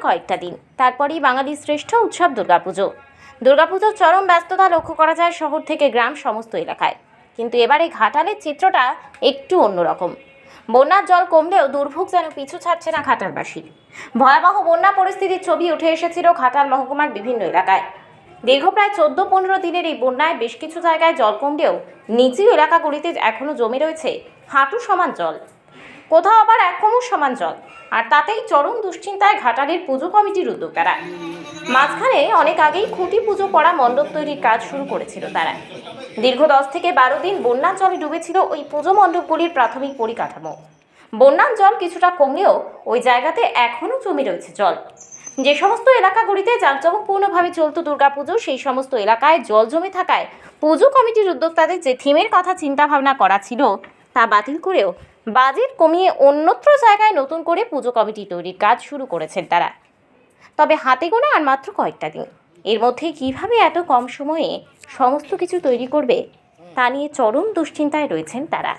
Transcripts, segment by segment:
কয়েকটা দিন, তারপরেই বাঙালির শ্রেষ্ঠ উৎসব দুর্গাপুজো। দুর্গাপুজোর চরম ব্যস্ততা লক্ষ্য করা যায় শহর থেকে গ্রাম সমস্ত এলাকায়। কিন্তু এবারে ঘাটালের চিত্রটা একটু অন্যরকম। বন্যার জল কমলেও দুর্ভোগ যেন পিছু ছাড়ছে না ঘাটালবাসীর। ভয়াবহ বন্যা পরিস্থিতির ছবি উঠে এসেছিল ঘাটাল মহকুমার বিভিন্ন এলাকায়। দীর্ঘ প্রায় 14-15 দিনের এই বন্যায় বেশ কিছু জায়গায় জল কমলেও নিচু এলাকাগুলিতে এখনও জমে রয়েছে হাঁটু সমান জল, কোথাও আবার এক কোমর সমান জল। আর তাতেই চরম দুশ্চিন্তায় ঘাটালের পুজো কমিটির উদ্যোক্তারা। মাঝখানে অনেক আগেই খুঁটি পুজো করা মণ্ডপ তৈরির কাজ শুরু করেছিল তারা। দীর্ঘ 10 থেকে 12 দিন বন্যার জলে ডুবেছিল ওই পুজো মণ্ডপগুলির প্রাথমিক পরিকাঠামো। বন্যার জল কিছুটা কমলেও ওই জায়গাতে এখনও জমে রয়েছে জল। যে সমস্ত এলাকাগুলিতে জাঁকজমকপূর্ণভাবে চলত দুর্গাপুজো, সেই সমস্ত এলাকায় জল জমে থাকায় পুজো কমিটির উদ্যোক্তাদের যে থিমের কথা চিন্তাভাবনা করা ছিল তা বাতিল করেও বাজেট কমিয়ে অন্যত্র জায়গায় নতুন করে পুজো কমিটি তৈরির কাজ শুরু করেছেন তারা। তবে হাতে গোনা আর মাত্র কয়েকটা দিন, এর মধ্যে কিভাবে এত কম সময়ে সমস্ত কিছু তৈরি করবে তা নিয়ে চরম দুশ্চিন্তায় রয়েছেন তারা।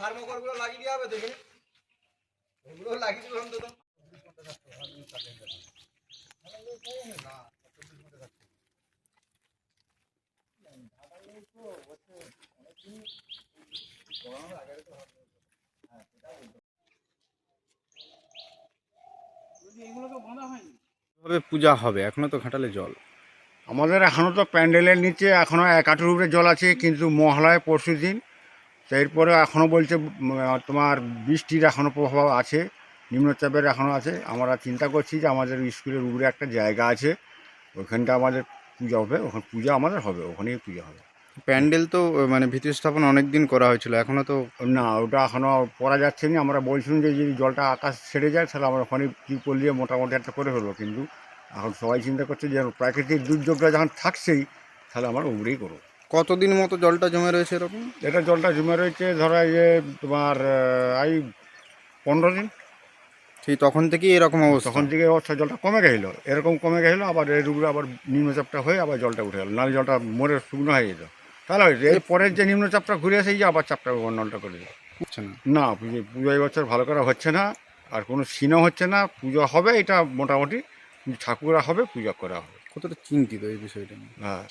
থার্মোকল গুলো লাগিয়ে দিয়ে হবে, দেখুন ওগুলো লাগিয়ে দিবে অন্তত। পূজা হবে এখনো তো ঘাটালে জল। আমাদের এখনও তো প্যান্ডেলের নিচে এখনও 1 হাঁটুর উপরে জল আছে, কিন্তু মহালয় পরশু দিন, এরপরে এখনও বলছে তোমার বৃষ্টির এখনও প্রভাব আছে, নিম্নচাপের এখনও আছে। আমরা চিন্তা করছি যে আমাদের স্কুলের উপরে একটা জায়গা আছে, ওইখানটা আমাদের পূজা হবে, ওখানে পূজা আমাদের হবে, ওখানেই পূজা হবে। প্যান্ডেল তো মানে ভিত্তি স্থাপন অনেক দিন করা হয়েছিল, এখনো তো না, ওটা এখনও করা যাচ্ছে না। আমরা বলছিলাম যে যদি জলটা আকাশ ছেড়ে যায় তাহলে আমরা ওখানে টিউবওয়েল দিয়ে মোটামুটি একটা করে ফেলবো, কিন্তু এখন সবাই চিন্তা করছে যে প্রাকৃতিক দুর্যোগটা যখন থাকছেই তাহলে আমরা উপরেই করবো। কতদিন মতো জলটা জমে রয়েছে এরকম? এটা জলটা জমে রয়েছে ধরো যে তোমার এই 15 দিন। সেই তখন থেকেই এরকম অবস্থা? তখন থেকে অবস্থা জলটা কমে গেছিলো, এরকম কমে গেছিলো, আবার এর উপরে আবার নিম্নচাপটা হয়ে আবার জলটা উঠে গেলো, নাহলে জলটা মরে শুকনো হয়ে যেত। তাহলে এর পরের যে নিম্নচাপটা ঘুরে এসেই যে আবার চাপটা বন্যলটা করে দিল। হচ্ছে না? না, পুজো এই বছর ভালো করা হচ্ছে না, আর কোনো সিনও হচ্ছে না। পুজো হবে এটা মোটামুটি, ঠাকুরা হবে, পূজা করা হবে। কতটা চিন্তিত এই বিষয়টা নিয়ে? হ্যাঁ,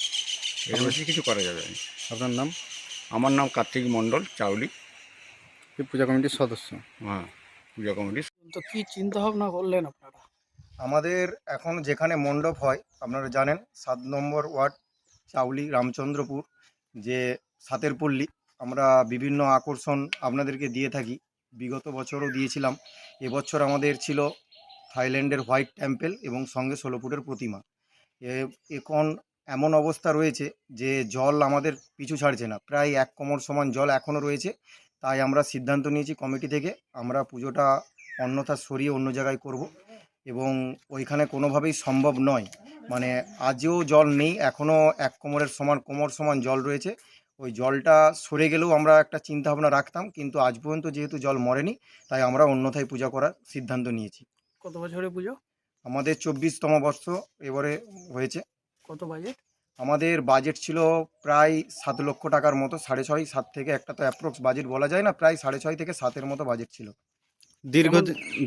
এর বেশি কিছু করা যাবে না। আপনার নাম? আমার নাম কার্তিক মণ্ডল, চাউলি। এই পূজা কমিটির সদস্য? হ্যাঁ, পূজা কমিটি। তো কি চিন্তা ভাবনা করলেন আপনারা? আমাদের এখন যেখানে মণ্ডপ হয় আপনারা জানেন 7 নম্বর ওয়ার্ড চাউলি রামচন্দ্রপুর, যে সাতের পল্লী, আমরা বিভিন্ন আকর্ষণ আপনাদেরকে দিয়ে থাকি, বিগত বছরও দিয়েছিলাম। এবছর আমাদের ছিল থাইল্যান্ডের হোয়াইট টেম্পল এবং সঙ্গে 16 ফুটের প্রতিমা। এখন এমন অবস্থা রয়েছে যে জল আমাদের পিছু ছাড়ছে না, প্রায় 1 কোমর সমান জল এখনও রয়েছে। তাই আমরা সিদ্ধান্ত নিয়েছি কমিটি থেকে আমরা পুজোটা অন্যথা সরিয়ে অন্য জায়গায় করব, এবং ওইখানে কোনোভাবেই সম্ভব নয়। মানে আজও জল নেই, এখনও 1 কোমর সমান জল রয়েছে। ওই জলটা সরে গেলেও আমরা একটা চিন্তাভাবনা রাখতাম, কিন্তু আজ পর্যন্ত যেহেতু জল মরেনি, তাই আমরা অন্যথায় পূজা করার সিদ্ধান্ত নিয়েছি। কত বছরের পুজো? আমাদের 24তম বর্ষ এবারে হয়েছে। কত বাজেট? আমাদের বাজেট ছিল প্রায় 7 লক্ষ টাকার মতো, 6.5 7 থেকে একটা তো অ্যাপ্রক্স বাজেট বলা যায় না, প্রায় 6.5 থেকে 7-এর মতো বাজেট ছিল।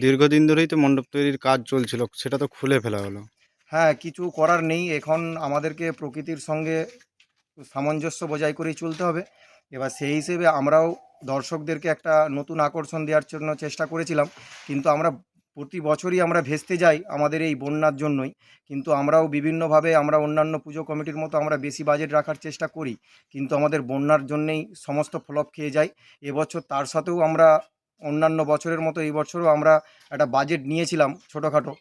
দীর্ঘদিন ধরেই তো মণ্ডপ তৈরির কাজ চলছিল, সেটা তো খুলে ফেলা হলো। হ্যাঁ, কিছু করার নেই, এখন আমাদেরকে প্রকৃতির সঙ্গে সামঞ্জস্য বজায় করেই চলতে হবে। এবার সেই হিসেবে আমরাও দর্শকদেরকে একটা নতুন আকর্ষণ দেওয়ার জন্য চেষ্টা করেছিলাম, কিন্তু আমরা প্রতি বছরই আমরা ভেস্তে যাই আমাদের এই বন্যার জন্যই। কিন্তু আমরাও বিভিন্নভাবে আমরা অন্যান্য পুজো কমিটির মতো আমরা বেশি বাজেট রাখার চেষ্টা করি, কিন্তু আমাদের বন্যার জন্যেই সমস্ত ফ্লপ খেয়ে যায়। এবছর তার সাথেও আমরা অন্যান্য বছরের মতো এই বছরও আমরা একটা বাজেট নিয়েছিলাম ছোটোখাটো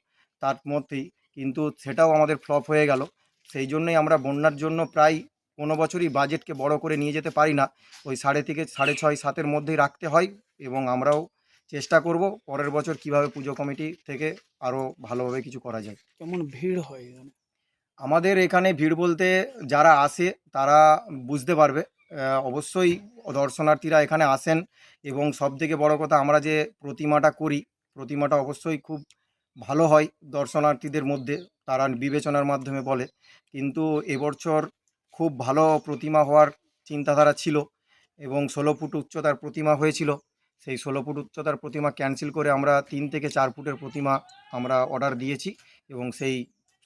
তার মধ্যেই, কিন্তু সেটাও আমাদের ফ্লপ হয়ে গেল। সেই জন্যই আমরা বন্যার জন্য প্রায় কোনো বছরই বাজেটকে বড় করে নিয়ে যেতে পারি না, ওই 6.5 7-এর মধ্যেই রাখতে হয়। এবং আমরাও চেষ্টা করব পরের বছর কিভাবে পুজো কমিটি থেকে আরও ভালোভাবে কিছু করা যায়। কেমন ভিড় হয় এখানে? আমাদের এখানে ভিড় বলতে যারা আসে তারা বুঝতে পারবে। অবশ্যই দর্শনার্থীরা এখানে আসেন, এবং সবথেকে বড় কথা আমরা যে প্রতিমাটা করি, প্রতিমাটা অবশ্যই খুব ভালো হয় দর্শনার্থীদের মধ্যে, তারা বিবেচনার মাধ্যমে বলে। কিন্তু এবছর খুব ভালো প্রতিমা হওয়ার চিন্তাধারা ছিল, এবং 16 ফুট উচ্চতার প্রতিমা হয়েছিল। সেই 16 ফুট উচ্চতার প্রতিমা ক্যানসেল করে আমরা 3 থেকে 4 ফুটের প্রতিমা আমরা অর্ডার দিয়েছি, এবং সেই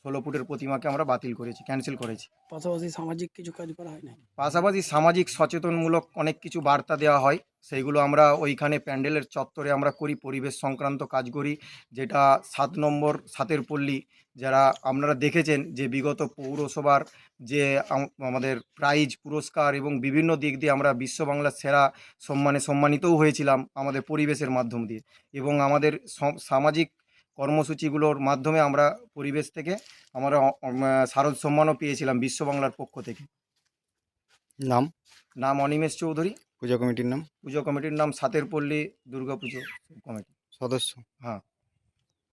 16 ফুটের প্রতিমাকে আমরা বাতিল করেছি, ক্যান্সেল করেছি। পাশাপাশি সামাজিক কিছু কাজ করা হয় না? পাশাপাশি সামাজিক সচেতনমূলক অনেক কিছু বার্তা দেওয়া হয়, সেইগুলো আমরা ওইখানে প্যান্ডেলের চত্বরে আমরা করি, পরিবেশ সংক্রান্ত কাজ করি। যেটা 7 নম্বর সাতের পল্লী, যারা আপনারা দেখেছেন যে বিগত পৌরসভার যে আমাদের প্রাইজ পুরস্কার এবং বিভিন্ন দিক দিয়ে আমরা বিশ্ব বাংলার সেরা সম্মানে সম্মানিতও হয়েছিলাম আমাদের পরিবেশের মাধ্যম দিয়ে, এবং আমাদের সামাজিক কর্মসূচিগুলোর মাধ্যমে আমরা পরিবেশ থেকে আমরা শারদ সম্মানও পেয়েছিলাম বিশ্ব বাংলার পক্ষ থেকে। নাম, নাম অনিমেষ চৌধুরী। পূজা কমিটির নাম, পুজো কমিটির নাম সাতের পল্লী দুর্গাপুজো কমিটি। সদস্য। হ্যাঁ।